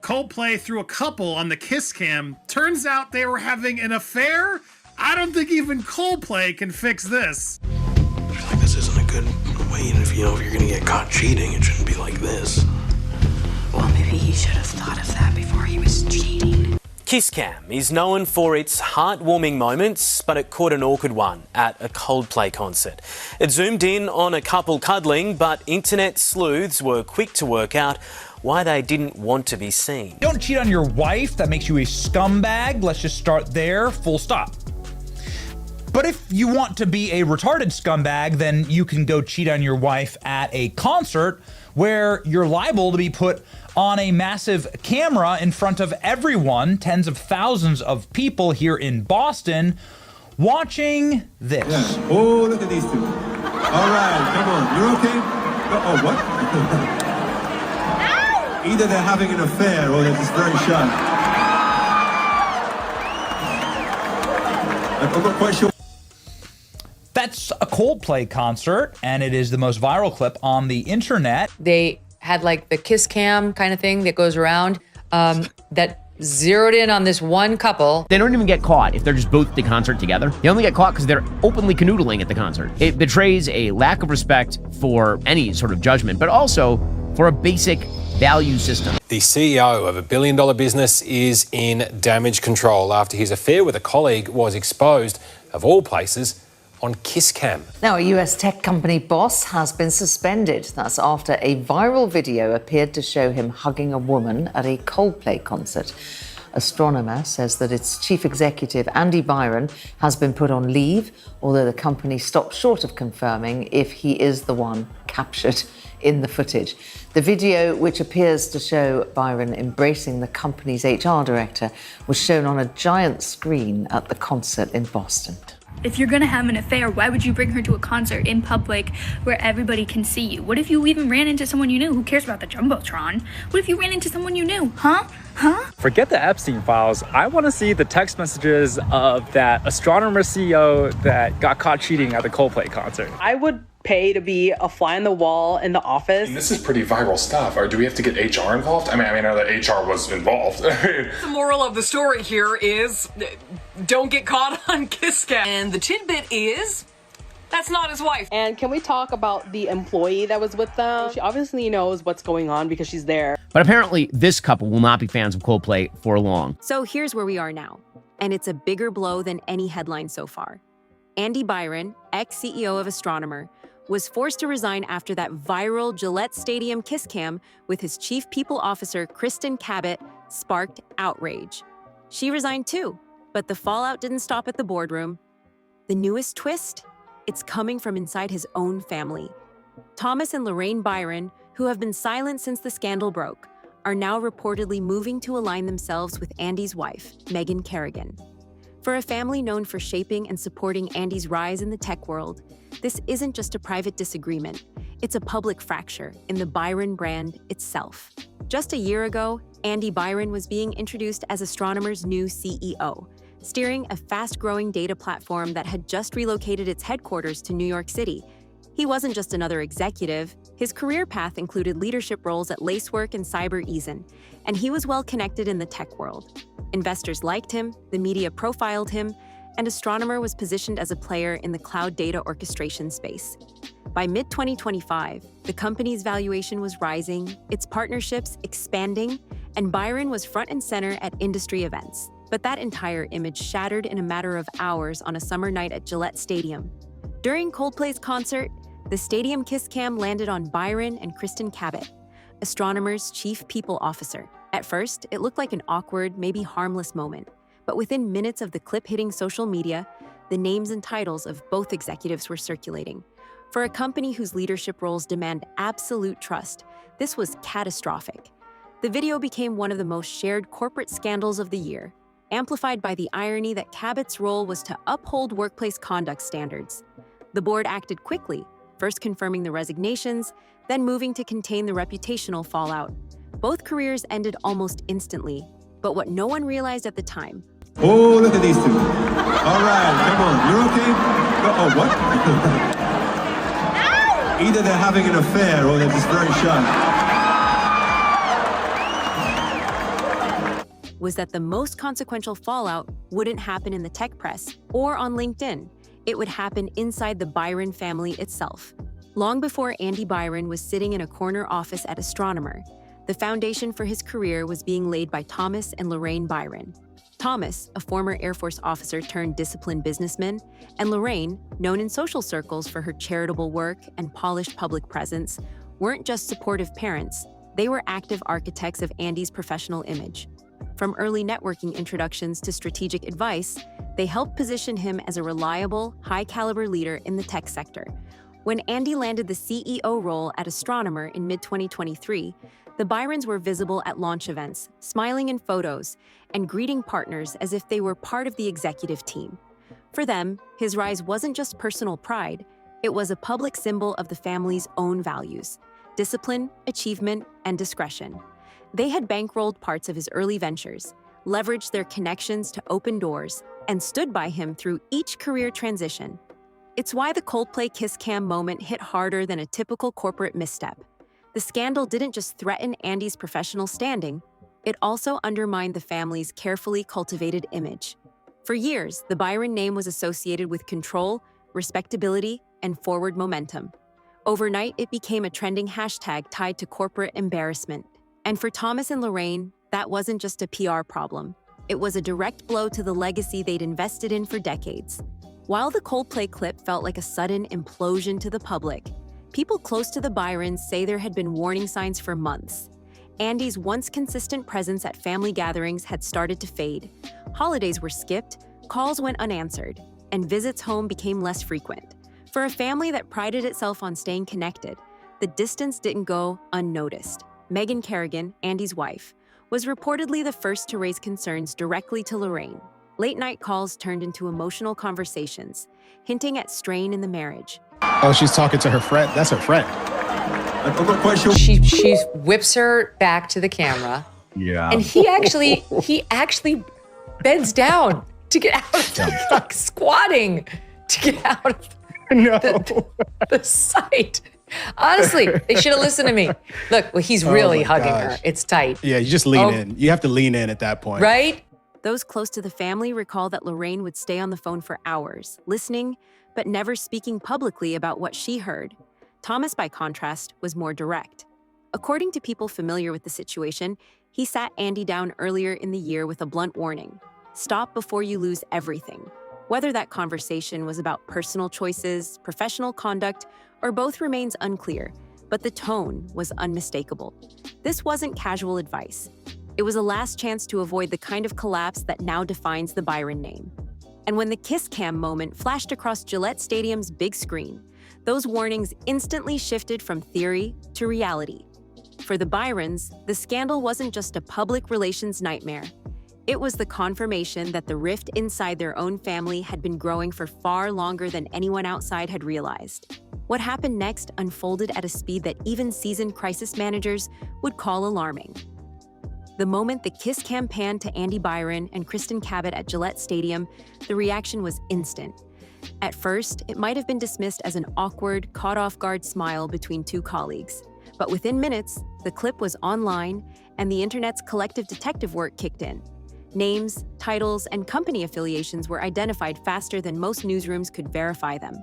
Coldplay threw a couple on the kiss cam. Turns out they were having an affair? I don't think even Coldplay can fix this. I feel like this isn't a good way, and if you're gonna get caught cheating, it shouldn't be like this. Well, maybe he should have thought of that before he was cheating. Kiss cam is known for its heartwarming moments, but it caught an awkward one at a Coldplay concert. It zoomed in on a couple cuddling, but internet sleuths were quick to work out why they didn't want to be seen. Don't cheat on your wife. That makes you a scumbag. Let's just start there, full stop. But if you want to be a retarded scumbag, then you can go cheat on your wife at a concert where you're liable to be put on a massive camera in front of everyone, tens of thousands of people here in Boston, watching this. Yeah. Oh, look at these two. All right, come on. You're okay? Oh, what? Either they're having an affair or they're just very shy. I'm not quite sure. That's a Coldplay concert, and it is the most viral clip on the internet. They had like the kiss cam kind of thing that goes around that zeroed in on this one couple. They don't even get caught if they're just both at the concert together. They only get caught because they're openly canoodling at the concert. It betrays a lack of respect for any sort of judgment, but also for a basic value system. The CEO of a billion-dollar business is in damage control after his affair with a colleague was exposed, of all places, on Kisscam. Now, a US tech company boss has been suspended. That's after a viral video appeared to show him hugging a woman at a Coldplay concert. Astronomer says that its chief executive, Andy Byron, has been put on leave, although the company stopped short of confirming if he is the one captured in the footage. The video, which appears to show Byron embracing the company's HR director, was shown on a giant screen at the concert in Boston. If you're gonna have an affair, why would you bring her to a concert in public where everybody can see you? What if you even ran into someone you knew? Who cares about the Jumbotron? What if you ran into someone you knew? Huh? Forget the Epstein files. I want to see the text messages of that Astronomer CEO that got caught cheating at the Coldplay concert. I would pay to be a fly on the wall in the office. And this is pretty viral stuff. Or do we have to get HR involved? I know that HR was involved. The moral of the story here is don't get caught on Kisscam. And the tidbit is that's not his wife. And can we talk about the employee that was with them? She obviously knows what's going on because she's there. But apparently this couple will not be fans of Coldplay for long. So here's where we are now. And it's a bigger blow than any headline so far. Andy Byron, ex-CEO of Astronomer, was forced to resign after that viral Gillette Stadium kiss cam with his chief people officer, Kristin Cabot, sparked outrage. She resigned too, but the fallout didn't stop at the boardroom. The newest twist? It's coming from inside his own family. Thomas and Lorraine Byron, who have been silent since the scandal broke, are now reportedly moving to align themselves with Andy's wife, Megan Kerrigan. For a family known for shaping and supporting Andy's rise in the tech world, this isn't just a private disagreement, it's a public fracture in the Byron brand itself. Just a year ago, Andy Byron was being introduced as Astronomer's new CEO, steering a fast-growing data platform that had just relocated its headquarters to New York City. He wasn't just another executive, his career path included leadership roles at Lacework and Cybereason, and he was well connected in the tech world. Investors liked him, the media profiled him, and Astronomer was positioned as a player in the cloud data orchestration space. By mid-2025, the company's valuation was rising, its partnerships expanding, and Byron was front and center at industry events. But that entire image shattered in a matter of hours on a summer night at Gillette Stadium. During Coldplay's concert, the stadium kiss cam landed on Byron and Kristin Cabot, Astronomer's chief people officer. At first, it looked like an awkward, maybe harmless moment. But within minutes of the clip hitting social media, the names and titles of both executives were circulating. For a company whose leadership roles demand absolute trust, this was catastrophic. The video became one of the most shared corporate scandals of the year, amplified by the irony that Cabot's role was to uphold workplace conduct standards. The board acted quickly, first confirming the resignations, then moving to contain the reputational fallout. Both careers ended almost instantly, but what no one realized at the time. Oh, look at these two. All right, come on. You're okay? Oh, what? Either they're having an affair or they're just very shy. was that the most consequential fallout wouldn't happen in the tech press or on LinkedIn. It would happen inside the Byron family itself. Long before Andy Byron was sitting in a corner office at Astronomer, the foundation for his career was being laid by Thomas and Lorraine Byron. Thomas, a former Air Force officer turned disciplined businessman, and Lorraine, known in social circles for her charitable work and polished public presence, weren't just supportive parents, they were active architects of Andy's professional image. From early networking introductions to strategic advice, they helped position him as a reliable, high-caliber leader in the tech sector. When Andy landed the CEO role at Astronomer in mid-2023, the Byrons were visible at launch events, smiling in photos, and greeting partners as if they were part of the executive team. For them, his rise wasn't just personal pride, it was a public symbol of the family's own values: discipline, achievement, and discretion. They had bankrolled parts of his early ventures, leveraged their connections to open doors, and stood by him through each career transition. It's why the Coldplay kiss cam moment hit harder than a typical corporate misstep. The scandal didn't just threaten Andy's professional standing, it also undermined the family's carefully cultivated image. For years, the Byron name was associated with control, respectability, and forward momentum. Overnight, it became a trending hashtag tied to corporate embarrassment. And for Thomas and Lorraine, that wasn't just a PR problem. It was a direct blow to the legacy they'd invested in for decades. While the Coldplay clip felt like a sudden implosion to the public, people close to the Byrons say there had been warning signs for months. Andy's once consistent presence at family gatherings had started to fade. Holidays were skipped, calls went unanswered, and visits home became less frequent. For a family that prided itself on staying connected, the distance didn't go unnoticed. Megan Kerrigan, Andy's wife, was reportedly the first to raise concerns directly to Lorraine. Late-night calls turned into emotional conversations, hinting at strain in the marriage. Oh, she's talking to her friend. That's her friend. She whips her back to the camera. Yeah. And he actually bends down to get out of the, like, squatting to get out of the sight. Honestly, they should have listened to me. Look, well, he's really hugging her. It's tight. Yeah, you just lean in. You have to lean in at that point. Right? Those close to the family recall that Lorraine would stay on the phone for hours, listening, but never speaking publicly about what she heard. Thomas, by contrast, was more direct. According to people familiar with the situation, he sat Andy down earlier in the year with a blunt warning: stop before you lose everything. Whether that conversation was about personal choices, professional conduct, or both remains unclear, but the tone was unmistakable. This wasn't casual advice. It was a last chance to avoid the kind of collapse that now defines the Byron name. And when the kiss cam moment flashed across Gillette Stadium's big screen, those warnings instantly shifted from theory to reality. For the Byrons, the scandal wasn't just a public relations nightmare. It was the confirmation that the rift inside their own family had been growing for far longer than anyone outside had realized. What happened next unfolded at a speed that even seasoned crisis managers would call alarming. The moment the kiss cam panned to Andy Byron and Kristin Cabot at Gillette Stadium, the reaction was instant. At first, it might have been dismissed as an awkward, caught-off-guard smile between two colleagues. But within minutes, the clip was online, and the internet's collective detective work kicked in. Names, titles, and company affiliations were identified faster than most newsrooms could verify them.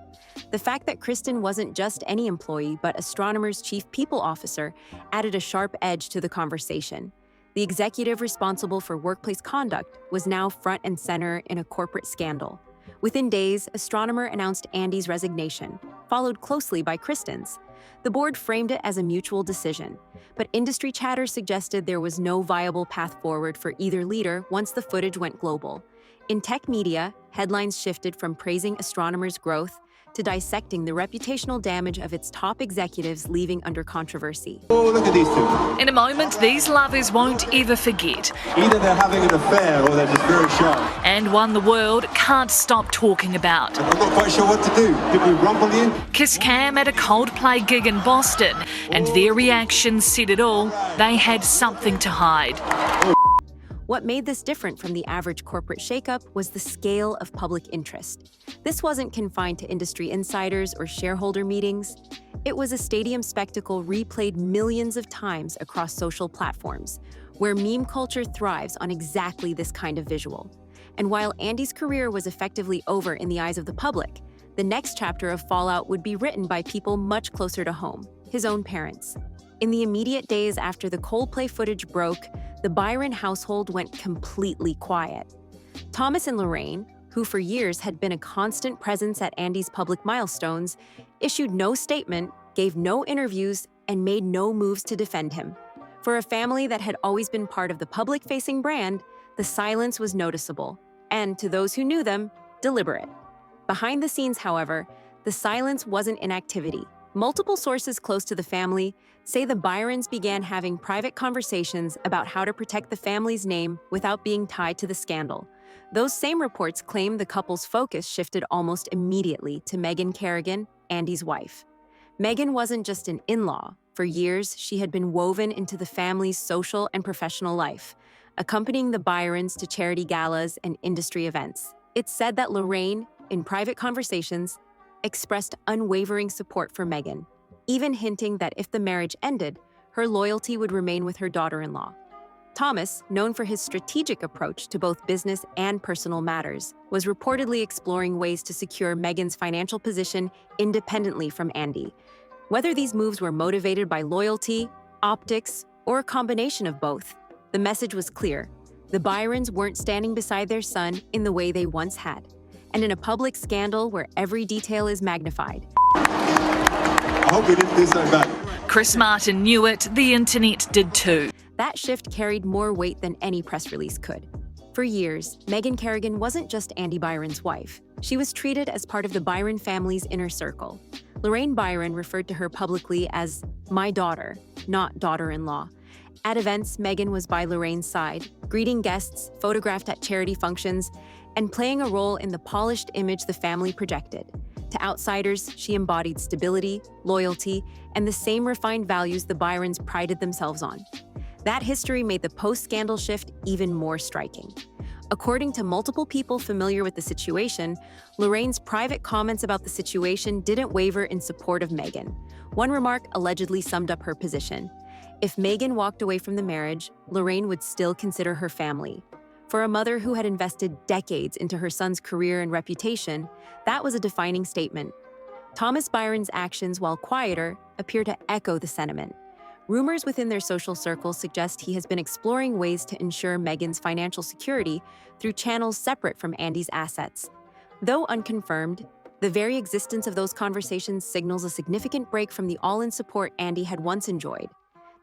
The fact that Kristin wasn't just any employee, but Astronomer's chief people officer, added a sharp edge to the conversation. The executive responsible for workplace conduct was now front and center in a corporate scandal. Within days, Astronomer announced Andy's resignation, followed closely by Kristin's. The board framed it as a mutual decision, but industry chatter suggested there was no viable path forward for either leader once the footage went global. In tech media, headlines shifted from praising Astronomer's growth to dissecting the reputational damage of its top executives leaving under controversy. Oh, look at these two. In a moment, these lovers won't ever forget. Either they're having an affair or they're just very shy. And one the world can't stop talking about. I'm not quite sure what to do. Did we rumble in? Kiss cam at a Coldplay gig in Boston, and their reactions said it all. They had something to hide. What made this different from the average corporate shakeup was the scale of public interest. This wasn't confined to industry insiders or shareholder meetings. It was a stadium spectacle replayed millions of times across social platforms, where meme culture thrives on exactly this kind of visual. And while Andy's career was effectively over in the eyes of the public, the next chapter of fallout would be written by people much closer to home, his own parents. In the immediate days after the Coldplay footage broke, the Byron household went completely quiet. Thomas and Lorraine, who for years had been a constant presence at Andy's public milestones, issued no statement, gave no interviews, and made no moves to defend him. For a family that had always been part of the public-facing brand, the silence was noticeable, and to those who knew them, deliberate. Behind the scenes, however, the silence wasn't inactivity. Multiple sources close to the family say the Byrons began having private conversations about how to protect the family's name without being tied to the scandal. Those same reports claim the couple's focus shifted almost immediately to Megan Kerrigan, Andy's wife. Megan wasn't just an in-law. For years, she had been woven into the family's social and professional life, accompanying the Byrons to charity galas and industry events. It's said that Lorraine, in private conversations, expressed unwavering support for Megan, even hinting that if the marriage ended, her loyalty would remain with her daughter-in-law. Thomas, known for his strategic approach to both business and personal matters, was reportedly exploring ways to secure Megan's financial position independently from Andy. Whether these moves were motivated by loyalty, optics, or a combination of both, the message was clear. The Byrons weren't standing beside their son in the way they once had. And in a public scandal where every detail is magnified. I hope we didn't do something bad. Chris Martin knew it, the internet did too. That shift carried more weight than any press release could. For years, Megan Kerrigan wasn't just Andy Byron's wife. She was treated as part of the Byron family's inner circle. Lorraine Byron referred to her publicly as my daughter, not daughter-in-law. At events, Megan was by Lorraine's side, greeting guests, photographed at charity functions, and playing a role in the polished image the family projected. To outsiders, she embodied stability, loyalty, and the same refined values the Byrons prided themselves on. That history made the post-scandal shift even more striking. According to multiple people familiar with the situation, Lorraine's private comments about the situation didn't waver in support of Megan. One remark allegedly summed up her position. If Megan walked away from the marriage, Lorraine would still consider her family. For a mother who had invested decades into her son's career and reputation, that was a defining statement. Thomas Byron's actions, while quieter, appear to echo the sentiment. Rumors within their social circles suggest he has been exploring ways to ensure Megan's financial security through channels separate from Andy's assets. Though unconfirmed, the very existence of those conversations signals a significant break from the all-in support Andy had once enjoyed.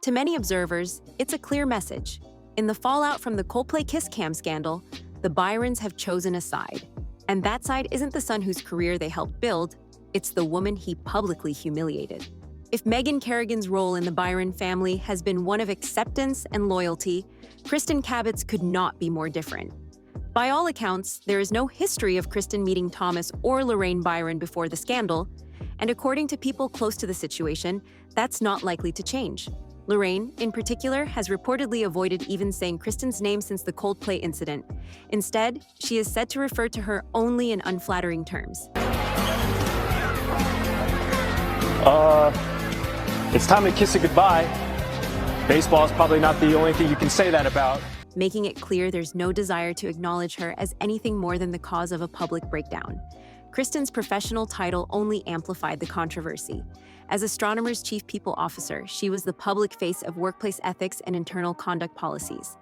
To many observers, it's a clear message. In the fallout from the Coldplay Kiss Cam scandal, the Byrons have chosen a side. And that side isn't the son whose career they helped build, it's the woman he publicly humiliated. If Megan Kerrigan's role in the Byron family has been one of acceptance and loyalty, Kristin Cabot's could not be more different. By all accounts, there is no history of Kristin meeting Thomas or Lorraine Byron before the scandal, and according to people close to the situation, that's not likely to change. Lorraine, in particular, has reportedly avoided even saying Kristin's name since the Coldplay incident. Instead, she is said to refer to her only in unflattering terms. It's time to kiss it goodbye. Baseball is probably not the only thing you can say that about. Making it clear there's no desire to acknowledge her as anything more than the cause of a public breakdown. Kristin's professional title only amplified the controversy. As Astronomer's chief people officer, she was the public face of workplace ethics and internal conduct policies.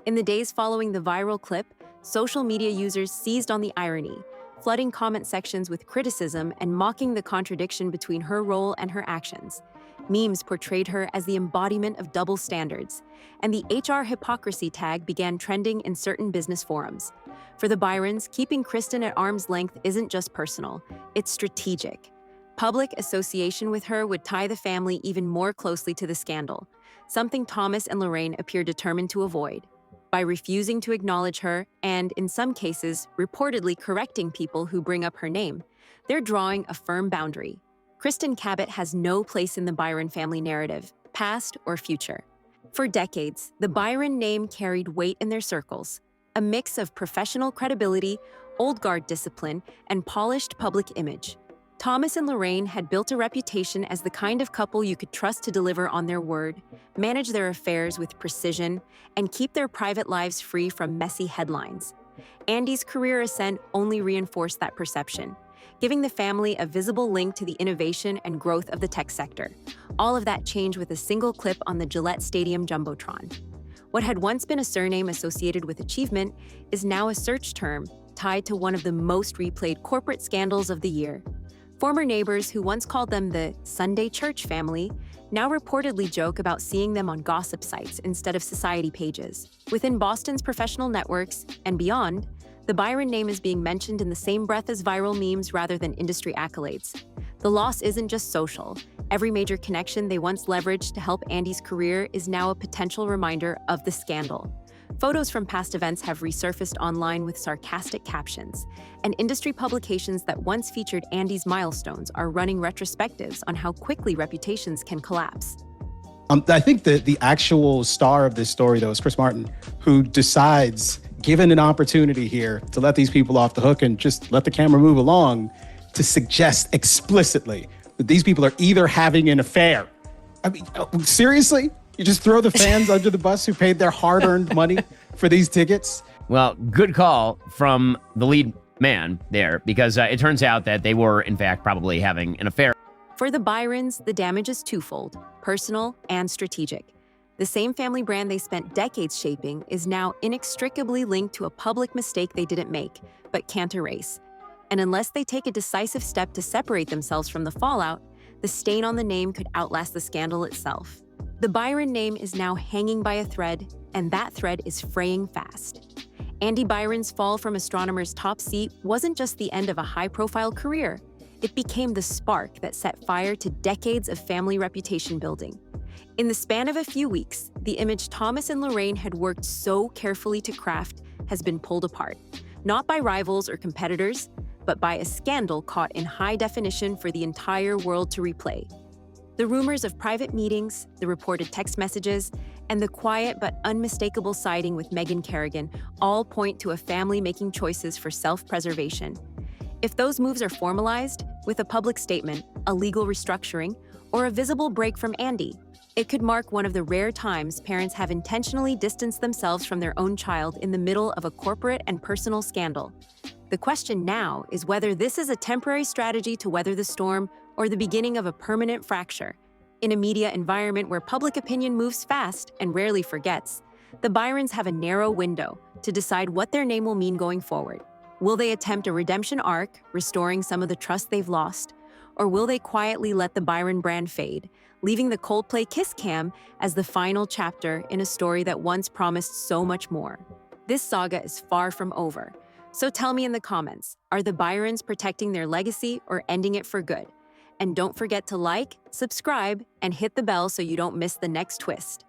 In the days following the viral clip, social media users seized on the irony, flooding comment sections with criticism and mocking the contradiction between her role and her actions. Memes portrayed her as the embodiment of double standards, and the HR hypocrisy tag began trending in certain business forums. For the Byrons, keeping Kristin at arm's length isn't just personal, it's strategic. Public association with her would tie the family even more closely to the scandal, something Thomas and Lorraine appear determined to avoid. By refusing to acknowledge her, and in some cases, reportedly correcting people who bring up her name, they're drawing a firm boundary. Kristin Cabot has no place in the Byron family narrative, past or future. For decades, the Byron name carried weight in their circles, a mix of professional credibility, old guard discipline, and polished public image. Thomas and Lorraine had built a reputation as the kind of couple you could trust to deliver on their word, manage their affairs with precision, and keep their private lives free from messy headlines. Andy's career ascent only reinforced that perception, giving the family a visible link to the innovation and growth of the tech sector. All of that changed with a single clip on the Gillette Stadium jumbotron. What had once been a surname associated with achievement is now a search term tied to one of the most replayed corporate scandals of the year. Former neighbors who once called them the Sunday church family now reportedly joke about seeing them on gossip sites instead of society pages. Within Boston's professional networks and beyond, the Byron name is being mentioned in the same breath as viral memes rather than industry accolades. The loss isn't just social. Every major connection they once leveraged to help Andy's career is now a potential reminder of the scandal. Photos from past events have resurfaced online with sarcastic captions, and industry publications that once featured Andy's milestones are running retrospectives on how quickly reputations can collapse. I think that the actual star of this story, though, is Chris Martin, who decides, given an opportunity here, to let these people off the hook and just let the camera move along, to suggest explicitly that these people are either having an affair. I mean, seriously? You just throw the fans under the bus who paid their hard-earned money for these tickets? Well, good call from the lead man there, because it turns out that they were, in fact, probably having an affair. For the Byrons, the damage is twofold, personal and strategic. The same family brand they spent decades shaping is now inextricably linked to a public mistake they didn't make, but can't erase. And unless they take a decisive step to separate themselves from the fallout, the stain on the name could outlast the scandal itself. The Byron name is now hanging by a thread, and that thread is fraying fast. Andy Byron's fall from Astronomer's top seat wasn't just the end of a high-profile career. It became the spark that set fire to decades of family reputation building. In the span of a few weeks, the image Thomas and Lorraine had worked so carefully to craft has been pulled apart, not by rivals or competitors, but by a scandal caught in high definition for the entire world to replay. The rumors of private meetings, the reported text messages, and the quiet but unmistakable siding with Kerrigan all point to a family making choices for self-preservation. If those moves are formalized, with a public statement, a legal restructuring, or a visible break from Andy, it could mark one of the rare times parents have intentionally distanced themselves from their own child in the middle of a corporate and personal scandal. The question now is whether this is a temporary strategy to weather the storm or the beginning of a permanent fracture. In a media environment where public opinion moves fast and rarely forgets, the Byrons have a narrow window to decide what their name will mean going forward. Will they attempt a redemption arc, restoring some of the trust they've lost? Or will they quietly let the Byron brand fade, leaving the Coldplay kiss cam as the final chapter in a story that once promised so much more? This saga is far from over. So tell me in the comments, are the Byrons protecting their legacy or ending it for good? And don't forget to like, subscribe, and hit the bell so you don't miss the next twist.